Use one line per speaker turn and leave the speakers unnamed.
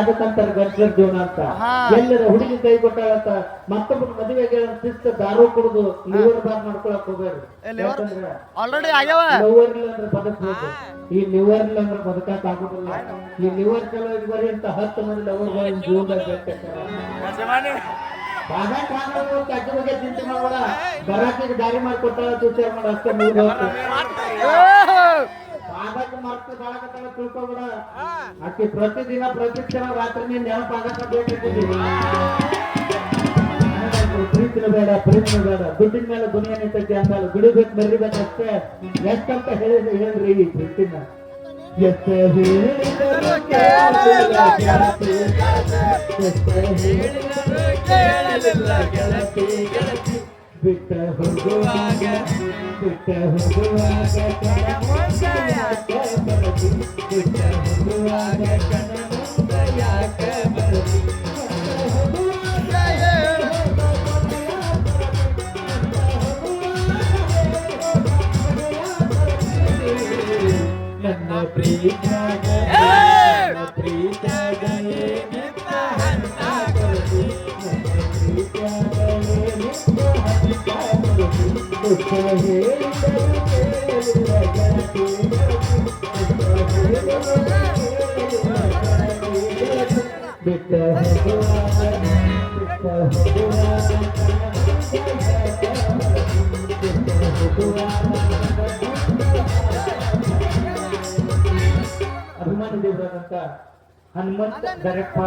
ಅದಕ್ಕಂತಾರೆ ಗಂಟ್ಲರ್ ಜೀವನ ಅಂತ. ಎಲ್ಲರ ಹುಡುಗಿ ಕೈ ಕೊಟ್ಟಾಳಂತ ಮತ್ತೊಬ್ಬರು ಮದುವೆಗೆ ಶಿಸ್ತ ದಾರು ಕುಡಿದು ಲಿವರ್ ಬಾರ್ ಮಾಡ್ಕೊಳಕ್ ಹೋಗ್ಬೇಡ್ರಿ.
ಆಲ್ರೆಡಿ ಆಗ್ಯಾವ.
ಲಿವರ್ ಇಲ್ಲ ಅಂದ್ರೆ ಬದುಕ್ಬೇಕು, ಈ ಲಿವರ್ ಇಲ್ಲ ಅಂದ್ರೆ ಬದುಕಕ್ ಆಗುದಿಲ್ಲ. ಈ ಲಿವರ್ ಚಲೋ ಇದ್ಬರಿ ಅಂತ 10 ಮಂದಿ ಲವರ್ ಜೀವನದಾಗ ಅಜ್ಜ ಬಗ್ಗೆ ಚಿಂತೆ ಮಾಡಬೇಡ. ಬರಾಕಿಗೆ ದಾರಿ ಮಾಡ್ಕೊಟ್ಟಾಳ ವಿಚಾರ ಮಾಡ ಅಷ್ಟೇ. ಬಾಧಕ ಮರ್ತು ಬಾಳಕತ್ತಾಳ ತಿಳ್ಕೊಬೇಡ. ಆಕೆ ಪ್ರತಿದಿನ ಪ್ರತಿಕ್ಷಣ ರಾತ್ರಿ ನೀನ್ ನೆನಪಾಗಕ್ಕ ಬೇಕಾಗ್ತದೆ. ಪ್ರೀತಿನೂ ಬೇಡ, ಪ್ರೇಮನೂ ಬೇಡ. ದುಡ್ಡಿನ ಮೇಲೆ ದುನಿಯಾ ನಿಂತೈತಿ ಅಂದಲ್ಲ. ಬಿಡಬೇಕು ಮೆರಿಬೇಕು ಅಷ್ಟೇ. ಎಷ್ಟಂತ ಹೇಳ್ರಿ ಈ ಪ್ರೀತಿನ. ಎಷ್ಟ ಹೇಳಿದರು ಕೇಳಲಿಲ್ಲ ಗೆಳತಿ, ಎಷ್ಟ ಹೇಳಿದರು ಕೇಳಲಿಲ್ಲ ಗೆಳತಿ, ಬಿಟ್ಟ ಹೋಗುವಾಗ ಬಿಟ್ಟ ಹೋಗುವಾಗ ಕಣಮುಂದ ಯಾಕೆ ಬರದಿ, ಬಿಟ್ಟ ಹೋಗುವಾಗ ಕಣಮುಂದ ಯಾಕೆ ಬರದಿ, ನನ್ನ ಪ್ರೀತ್ಯಾಗ ನನ್ನ ಪ್ರೀತ್ಯಾಗ ಏನಿತ್ತ ಹಣ್ಣ ಕೊರದಿ, ನನ್ನ ಪ್ರೀತ್ಯಾಗ ಏನಿತ್ತ ಹಣ್ಣ ಕೊರದಿ, ದುಃಖ ಹೇಳಿದರು ಕೇಳಿಲ್ಲ ಗೆಳತಿ, ಬಿಟ್ಟ ಹೋಗುವಾಗ ಬಿಟ್ಟ ಹೋಗುವಾಗ ಅಭಿಮಾನಿ ದೇವರಾದಂತ ಹನುಮಂತ ಗರಪ್ಪ